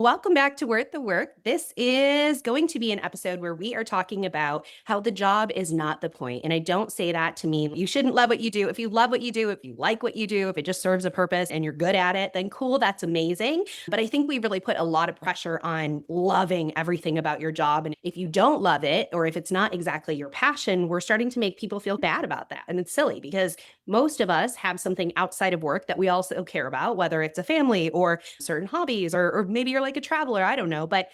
Welcome back to Worth the Work. This is going to be an episode where we are talking about how the job is not the point. And I don't say that to mean you shouldn't love what you do. If you love what you do, if you like what you do, if it just serves a purpose and you're good at it, then cool, that's amazing. But I think we really put a lot of pressure on loving everything about your job. And if you don't love it, or if it's not exactly your passion, we're starting to make people feel bad about that. And it's silly because most of us have something outside of work that we also care about, whether it's a family or certain hobbies, or maybe you're like a traveler, I don't know, but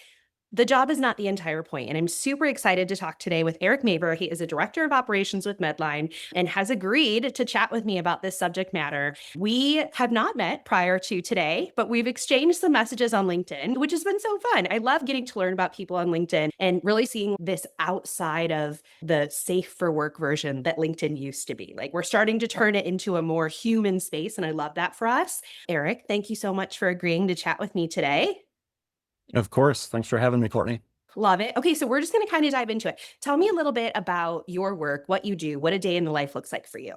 the job is not the entire point. And I'm super excited to talk today with Eric Mavor. He is a director of operations with Medline and has agreed to chat with me about this subject matter. We have not met prior to today, but we've exchanged some messages on LinkedIn, which has been so fun. I love getting to learn about people on LinkedIn and really seeing this outside of the safe for work version that LinkedIn used to be. Like, we're starting to turn it into a more human space, and I love that for us. Eric, thank you so much for agreeing to chat with me today. Of course. Thanks for having me, Courtney. Love it. Okay, so we're just going to kind of dive into it. Tell me a little bit about your work, what you do, what a day in the life looks like for you.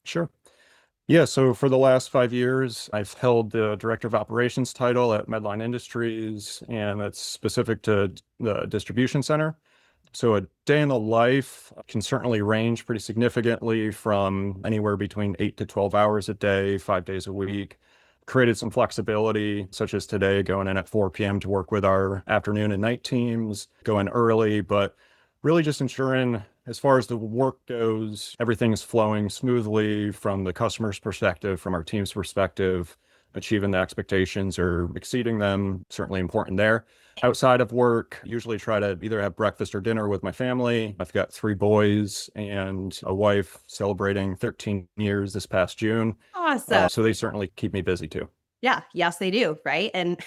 Sure. Yeah, so for the last 5 years, I've held the Director of Operations title at Medline Industries, and that's specific to the distribution center. So a day in the life can certainly range pretty significantly from anywhere between 8 to 12 hours a day, 5 days a week. Created some flexibility, such as today, going in at 4 p.m. to work with our afternoon and night teams, going early, but really just ensuring, as far as the work goes, everything's flowing smoothly from the customer's perspective, from our team's perspective. Achieving the expectations or exceeding them, certainly important there. Outside of work, usually try to either have breakfast or dinner with my family. I've got 3 boys and a wife celebrating 13 years this past June. Awesome. So they certainly keep me busy too. Yeah, yes, they do, right? And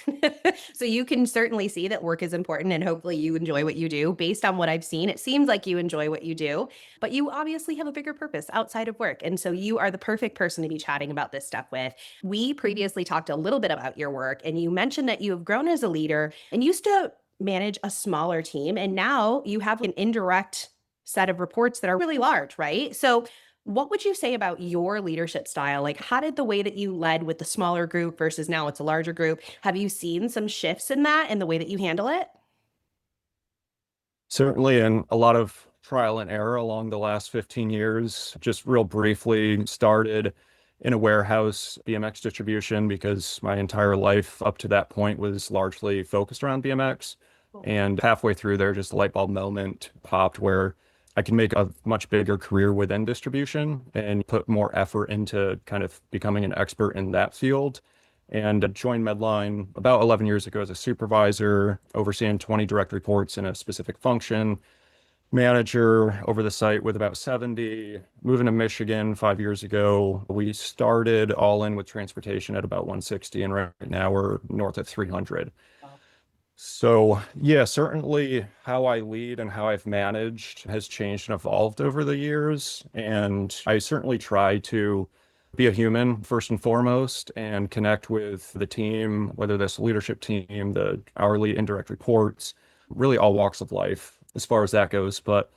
so you can certainly see that work is important and hopefully you enjoy what you do. Based on what I've seen, it seems like you enjoy what you do, but you obviously have a bigger purpose outside of work. And so you are the perfect person to be chatting about this stuff with. We previously talked a little bit about your work, and you mentioned that you have grown as a leader and used to manage a smaller team, and now you have an indirect set of reports that are really large, right? So what would you say about your leadership style? Like, how did the way that you led with the smaller group versus now it's a larger group, have you seen some shifts in that and the way that you handle it? Certainly, and a lot of trial and error along the last 15 years. Just real briefly, started in a warehouse BMX distribution because my entire life up to that point was largely focused around BMX. Cool. And halfway through there, just a light bulb moment popped where I can make a much bigger career within distribution and put more effort into kind of becoming an expert in that field. And joined Medline about 11 years ago as a supervisor, overseeing 20 direct reports in a specific function, manager over the site with about 70. Moving to Michigan 5 years ago, we started all in with transportation at about 160, and right now we're north of 300. Wow. So, yeah, certainly how I lead and how I've managed has changed and evolved over the years. And I certainly try to be a human first and foremost and connect with the team, whether that's the leadership team, the hourly indirect reports, really all walks of life as far as that goes. But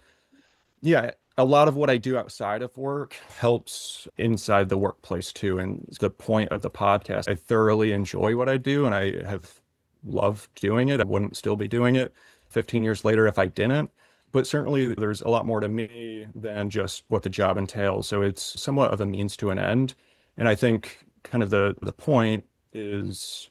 yeah, a lot of what I do outside of work helps inside the workplace too. And it's the point of the podcast. I thoroughly enjoy what I do and I have loved doing it. I wouldn't still be doing it 15 years later if I didn't. But certainly there's a lot more to me than just what the job entails. So it's somewhat of a means to an end. And I think kind of the point is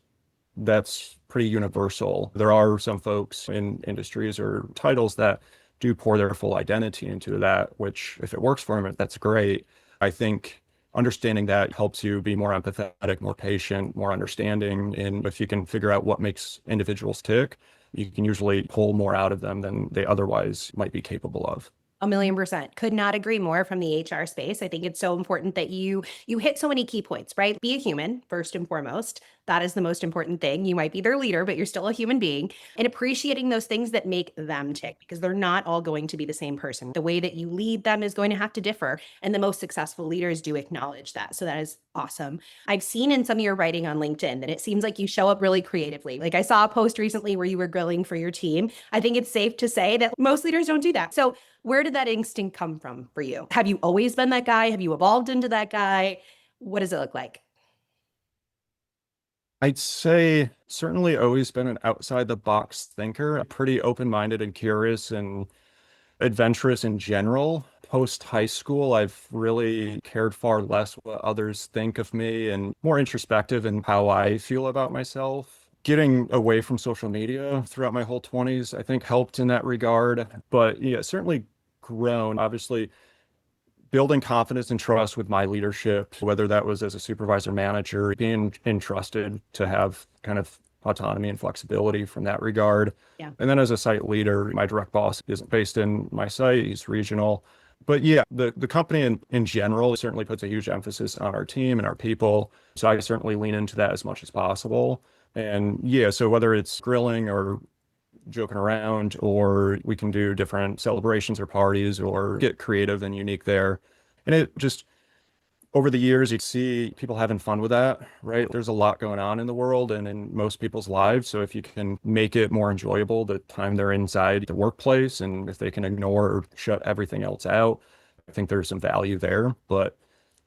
that's pretty universal. There are some folks in industries or titles that do pour their full identity into that, which if it works for them, that's great. I think understanding that helps you be more empathetic, more patient, more understanding. And if you can figure out what makes individuals tick, you can usually pull more out of them than they otherwise might be capable of. 1,000,000%. Could not agree more from the HR space. I think it's so important that you hit so many key points, right? Be a human first and foremost. That is the most important thing. You might be their leader, but you're still a human being, and appreciating those things that make them tick because they're not all going to be the same person. The way that you lead them is going to have to differ, and the most successful leaders do acknowledge that. So that is awesome. I've seen in some of your writing on LinkedIn that it seems like you show up really creatively. Like, I saw a post recently where you were grilling for your team. I think it's safe to say that most leaders don't do that. So where did that instinct come from for you? Have you always been that guy? Have you evolved into that guy? What does it look like? I'd say certainly always been an outside the box thinker, pretty open-minded and curious and adventurous in general. Post high school, I've really cared far less what others think of me and more introspective in how I feel about myself. Getting away from social media throughout my whole 20s, I think helped in that regard. But yeah, certainly grown. Obviously, building confidence and trust with my leadership, whether that was as a supervisor manager, being entrusted to have kind of autonomy and flexibility from that regard. Yeah. And then as a site leader, my direct boss isn't based in my site, he's regional. But yeah, the company in general certainly puts a huge emphasis on our team and our people. So I certainly lean into that as much as possible. And yeah, so whether it's grilling or joking around, or we can do different celebrations or parties or get creative and unique there. And it just over the years, you see people having fun with that, right? There's a lot going on in the world and in most people's lives. So if you can make it more enjoyable the time they're inside the workplace, and if they can ignore or shut everything else out, I think there's some value there. But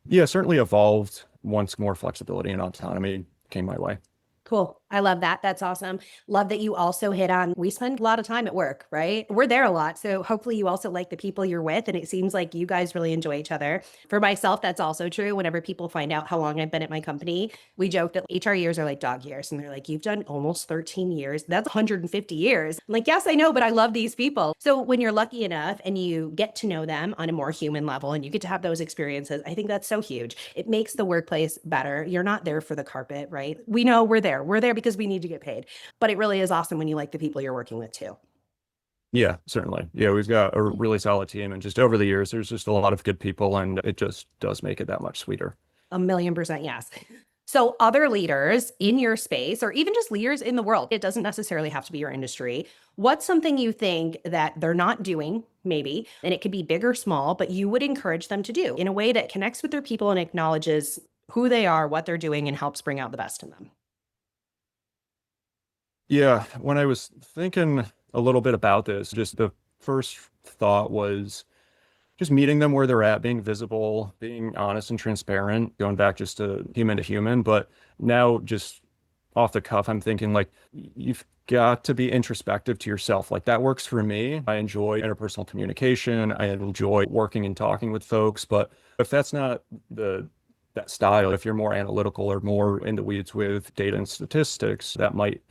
yeah, certainly evolved once more flexibility and autonomy came my way. Cool. I love that. That's awesome. Love that you also hit on we spend a lot of time at work, right? We're there a lot. So hopefully you also like the people you're with. And it seems like you guys really enjoy each other. For myself, that's also true. Whenever people find out how long I've been at my company, we joke that HR years are like dog years. And they're like, you've done almost 13 years. That's 150 years. I'm like, yes, I know, but I love these people. So when you're lucky enough and you get to know them on a more human level and you get to have those experiences, I think that's so huge. It makes the workplace better. You're not there for the carpet, right? We know we're there. We're there because we need to get paid. But it really is awesome when you like the people you're working with too. Yeah, certainly. Yeah, we've got a really solid team, and just over the years, there's just a lot of good people, and it just does make it that much sweeter. 1,000,000% yes. So, other leaders in your space, or even just leaders in the world, it doesn't necessarily have to be your industry. What's something you think that they're not doing, maybe, and it could be big or small, but you would encourage them to do in a way that connects with their people and acknowledges who they are, what they're doing, and helps bring out the best in them? Yeah, when I was thinking a little bit about this, just the first thought was just meeting them where they're at, being visible, being honest and transparent, going back just to human. But now, just off the cuff, I'm thinking like you've got to be introspective to yourself. Like that works for me. I enjoy interpersonal communication. I enjoy working and talking with folks. But if that's not the that style, if you're more analytical or more in the weeds with data and statistics, that might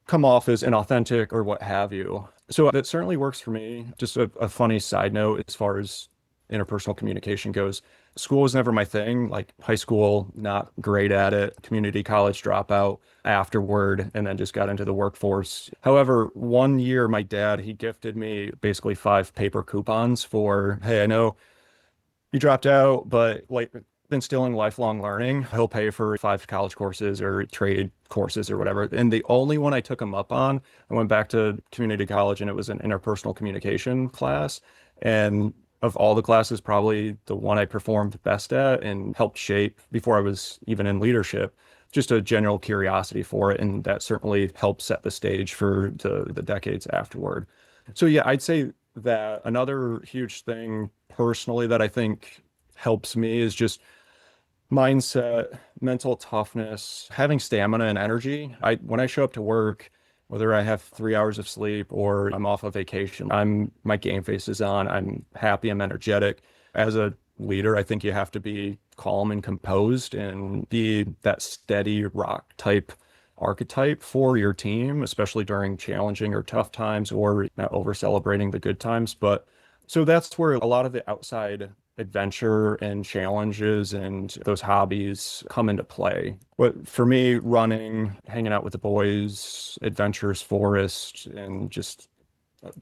come off as inauthentic or what have you. So that certainly works for me. Just a funny side note as far as interpersonal communication goes. School was never my thing. Like high school, not great at it. Community college dropout afterward, and then just got into the workforce. However, one year, my dad, he gifted me basically 5 paper coupons for, hey, I know you dropped out, but like instilling lifelong learning, he'll pay for 5 college courses or trade courses or whatever. And the only one I took him up on, I went back to community college and it was an interpersonal communication class. And of all the classes, probably the one I performed best at and helped shape before I was even in leadership, just a general curiosity for it. And that certainly helped set the stage for the decades afterward. So yeah, I'd say that another huge thing personally that I think helps me is just mindset, mental toughness, having stamina and energy. I when I show up to work, whether I have 3 hours of sleep or I'm off of vacation, my game face is on. I'm happy, I'm energetic. As a leader, I think you have to be calm and composed and be that steady rock type archetype for your team, especially during challenging or tough times or not over celebrating the good times. But so that's where a lot of the outside adventure and challenges and those hobbies come into play. But for me, running, hanging out with the boys, adventures, forest, and just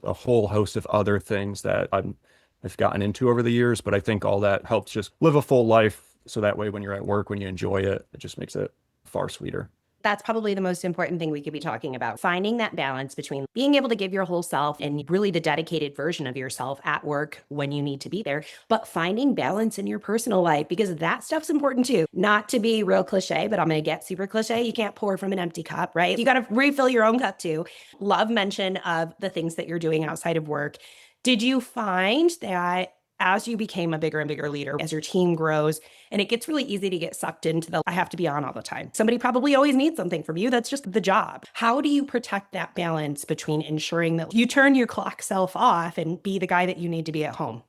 a whole host of other things that I've gotten into over the years. But I think all that helps just live a full life. So that way, when you're at work, when you enjoy it, it just makes it far sweeter. That's probably the most important thing we could be talking about. Finding that balance between being able to give your whole self and really the dedicated version of yourself at work when you need to be there, but finding balance in your personal life because that stuff's important too. Not to be real cliche, but I'm going to get super cliche. You can't pour from an empty cup, right? You got to refill your own cup too. Love mention of the things that you're doing outside of work. Did you find that as you became a bigger and bigger leader, as your team grows, and it gets really easy to get sucked into the I have to be on all the time. Somebody probably always needs something from you. That's just the job. How do you protect that balance between ensuring that you turn your clock self off and be the guy that you need to be at home?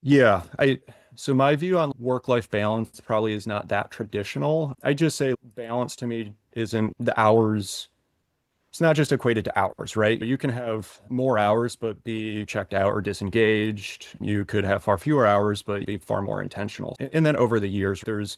Yeah, I so my view on work-life balance probably is not that traditional. I just say balance to me isn't the hours. It's not just equated to hours, right? You can have more hours but be checked out or disengaged. You could have far fewer hours but be far more intentional. And then over the years, there's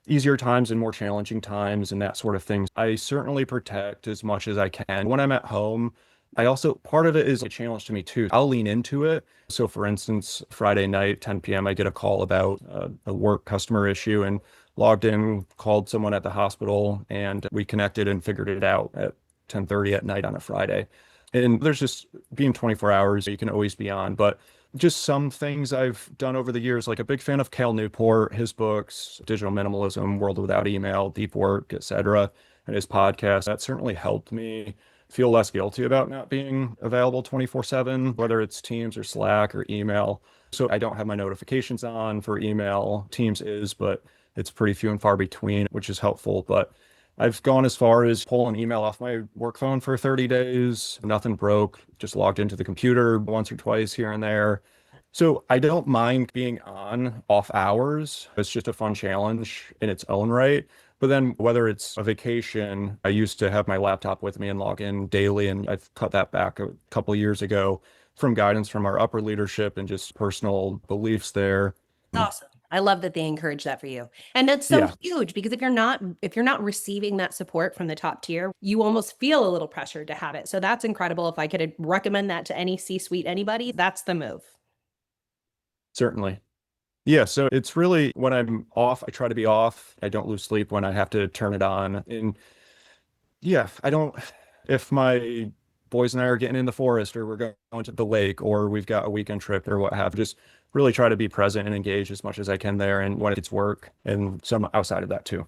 easier times and more challenging times and that sort of thing. I certainly protect as much as I can. When I'm at home, I also, part of it is a challenge to me too. I'll lean into it. So for instance, Friday night, 10 p.m., I get a call about a work customer issue and logged in, called someone at the hospital, and we connected and figured it out at 10:30 at night on a Friday. And there's just being 24 hours, you can always be on. But just some things I've done over the years, like a big fan of Cal Newport, his books, Digital Minimalism, World Without Email, Deep Work, etc., and his podcast. That certainly helped me feel less guilty about not being available 24/7, whether it's Teams or Slack or email. So I don't have my notifications on for email. Teams is, but it's pretty few and far between, which is helpful. But I've gone as far as pull an email off my work phone for 30 days. Nothing broke, just logged into the computer once or twice here and there. So I don't mind being on off hours. It's just a fun challenge in its own right. But then whether it's a vacation, I used to have my laptop with me and log in daily, and I've cut that back a couple years ago from guidance from our upper leadership and just personal beliefs there. Awesome. I love that they encourage that for you. And that's so Yeah, huge because if you're not receiving that support from the top tier, you almost feel a little pressure to have it. So that's incredible. If I could recommend that to any C-suite anybody, that's the move. certainly. Yeah, so it's really when I'm off, I try to be off. I don't lose sleep when I have to turn it on. And yeah, I don't, if my boys and I are getting in the forest or we're going to the lake or we've got a weekend trip or what have, just really try to be present and engage as much as I can there and when it's work and some outside of that too.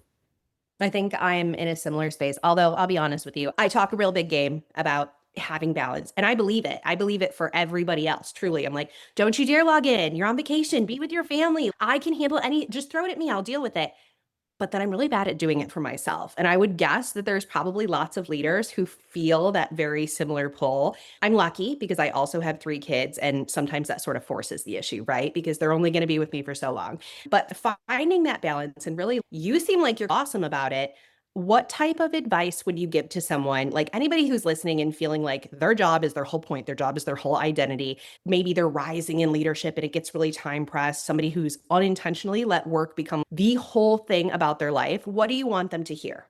I think I'm in a similar space. Although I'll be honest with you, I talk a real big game about having balance and I believe it. I believe it for everybody else. Truly. I'm like, don't you dare log in. You're on vacation. Be with your family. I can handle just throw it at me. I'll deal with it. But then I'm really bad at doing it for myself. And I would guess that there's probably lots of leaders who feel that very similar pull. I'm lucky because I also have 3 kids, and sometimes that sort of forces the issue, right? Because they're only going to be with me for so long. But finding that balance, and really, you seem like you're awesome about it. What type of advice would you give to someone, like anybody who's listening and feeling like their job is their whole point, their job is their whole identity? Maybe they're rising in leadership and it gets really time pressed, somebody who's unintentionally let work become the whole thing about their life. What do you want them to hear?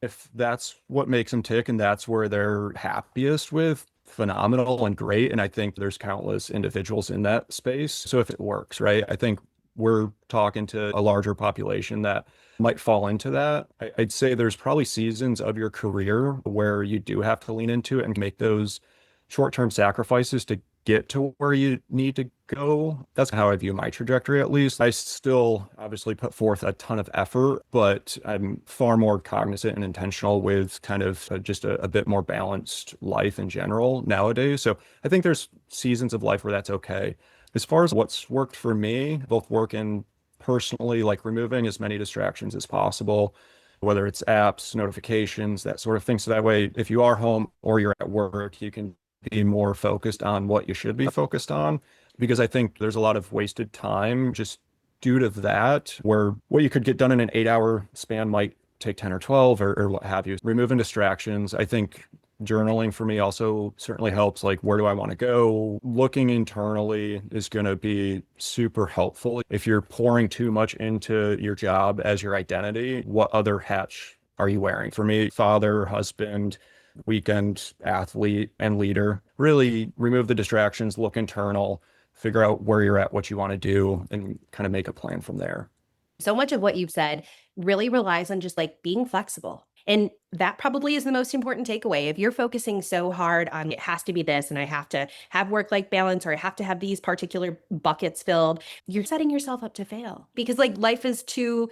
If that's what makes them tick and that's where they're happiest with, phenomenal and great. And I think there's countless individuals in that space. So if it works, right? I think we're talking to a larger population that might fall into that. I'd say there's probably seasons of your career where you do have to lean into it and make those short-term sacrifices to get to where you need to go. That's how I view my trajectory, at least. I still obviously put forth a ton of effort, but I'm far more cognizant and intentional with kind of just a bit more balanced life in general nowadays. So I think there's seasons of life where that's okay. As far as what's worked for me, both work and personally, like removing as many distractions as possible, whether it's apps, notifications, that sort of thing. So that way, if you are home or you're at work, you can be more focused on what you should be focused on. Because I think there's a lot of wasted time just due to that, where what you could get done in an 8 hour span might take 10 or 12 or what have you. Removing distractions. I think journaling for me also certainly helps. Like, where do I want to go? Looking internally is going to be super helpful. If you're pouring too much into your job as your identity, what other hats are you wearing? For me, father, husband, weekend athlete, and leader. Really remove the distractions, look internal, figure out where you're at, what you want to do, and kind of make a plan from there. So much of what you've said really relies on just like being flexible. And that probably is the most important takeaway. If you're focusing so hard on it has to be this, and I have to have work-life balance, or I have to have these particular buckets filled, you're setting yourself up to fail because like life is too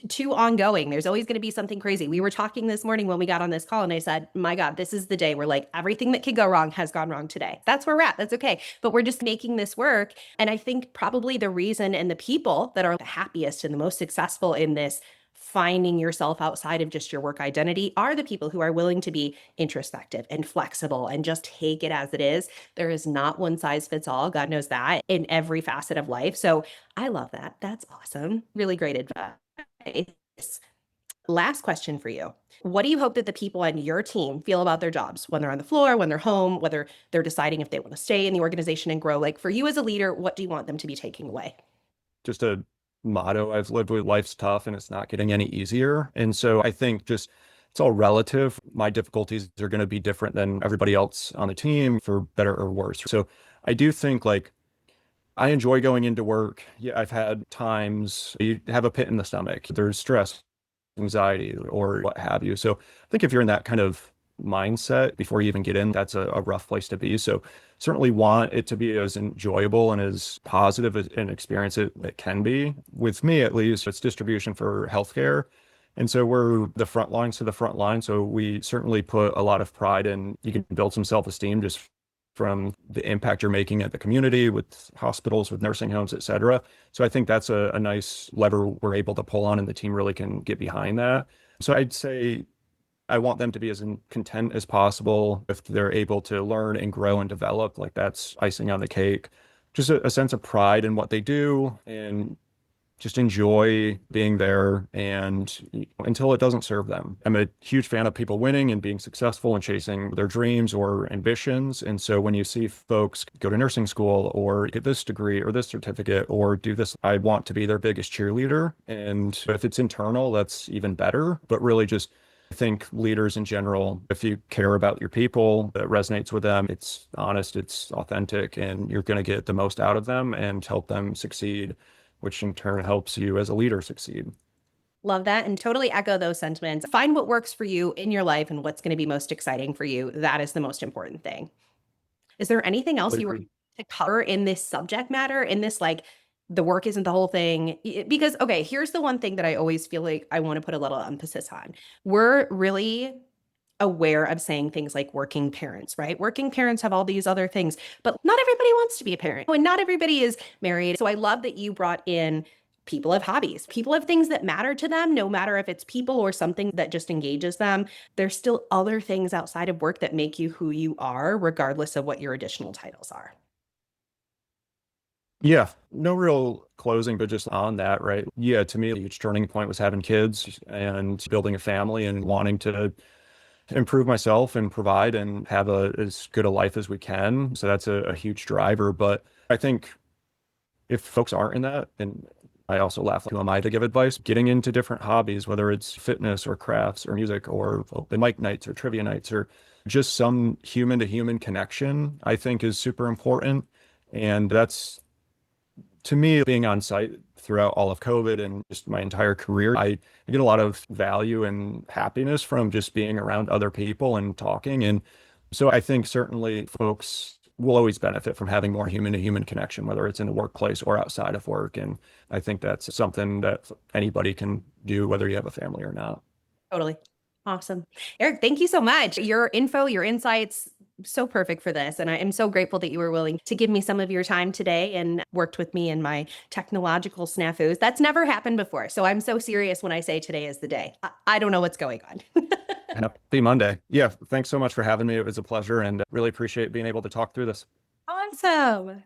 to ongoing. There's always going to be something crazy. We were talking this morning when we got on this call, and I said, my God, this is the day where like everything that could go wrong has gone wrong today. That's where we're at. That's okay. But we're just making this work. And I think probably the reason and the people that are the happiest and the most successful in this finding yourself outside of just your work identity are the people who are willing to be introspective and flexible and just take it as it is. There is not one size fits all. God knows that in every facet of life. So I love that. That's awesome. Really great advice. Last question for you. What do you hope that the people on your team feel about their jobs when they're on the floor, when they're home, whether they're deciding if they want to stay in the organization and grow? Like for you as a leader, what do you want them to be taking away? Just a motto I've lived with: life's tough and it's not getting any easier. And so I think just it's all relative. My difficulties are going to be different than everybody else on the team, for better or worse. So I do think like I enjoy going into work. Yeah, I've had times you have a pit in the stomach, there's stress, anxiety, or what have you. So I think if you're in that kind of mindset before you even get in, that's a rough place to be. So certainly want it to be as enjoyable and as positive an experience it can be. With me, at least, it's distribution for healthcare. And so we're the front lines to the front line. So we certainly put a lot of pride in, you can build some self-esteem just from the impact you're making at the community with hospitals, with nursing homes, et cetera. So I think that's a nice lever we're able to pull on, and the team really can get behind that. So I'd say I want them to be as content as possible. If they're able to learn and grow and develop, like that's icing on the cake. Just a sense of pride in what they do, and just enjoy being there, and until it doesn't serve them. I'm a huge fan of people winning and being successful and chasing their dreams or ambitions. And so when you see folks go to nursing school or get this degree or this certificate or do this, I want to be their biggest cheerleader. And if it's internal, that's even better. But really just I think leaders in general, if you care about your people, that resonates with them, it's honest, it's authentic, and you're going to get the most out of them and help them succeed, which in turn helps you as a leader succeed. Love that and totally echo those sentiments. Find what works for you in your life and what's going to be most exciting for you. That is the most important thing. Is there anything else you were to cover in this subject matter, in this like the work isn't the whole thing? Because, okay, here's the one thing that I always feel like I want to put a little emphasis on. We're really aware of saying things like working parents, right? Working parents have all these other things, but not everybody wants to be a parent and not everybody is married. So I love that you brought in people have hobbies, people have things that matter to them, no matter if it's people or something that just engages them. There's still other things outside of work that make you who you are, regardless of what your additional titles are. Yeah, no real closing, but just on that, right? Yeah, to me, a huge turning point was having kids and building a family and wanting to improve myself and provide and have as good a life as we can. So that's a huge driver. But I think if folks aren't in that, and I also laugh, like, who am I to give advice? Getting into different hobbies, whether it's fitness or crafts or music or open mic nights or trivia nights or just some human to human connection, I think is super important. And that's, to me, being on site throughout all of COVID and just my entire career, I get a lot of value and happiness from just being around other people and talking. And so I think certainly folks will always benefit from having more human to human connection, whether it's in the workplace or outside of work. And I think that's something that anybody can do, whether you have a family or not. Totally. Awesome. Eric, thank you so much. Your info, your insights, so perfect for this. And I am so grateful that you were willing to give me some of your time today and worked with me in my technological snafus. That's never happened before. So I'm so serious when I say today is the day. I don't know what's going on. Happy Monday. Yeah, thanks so much for having me. It was a pleasure, and really appreciate being able to talk through this. Awesome.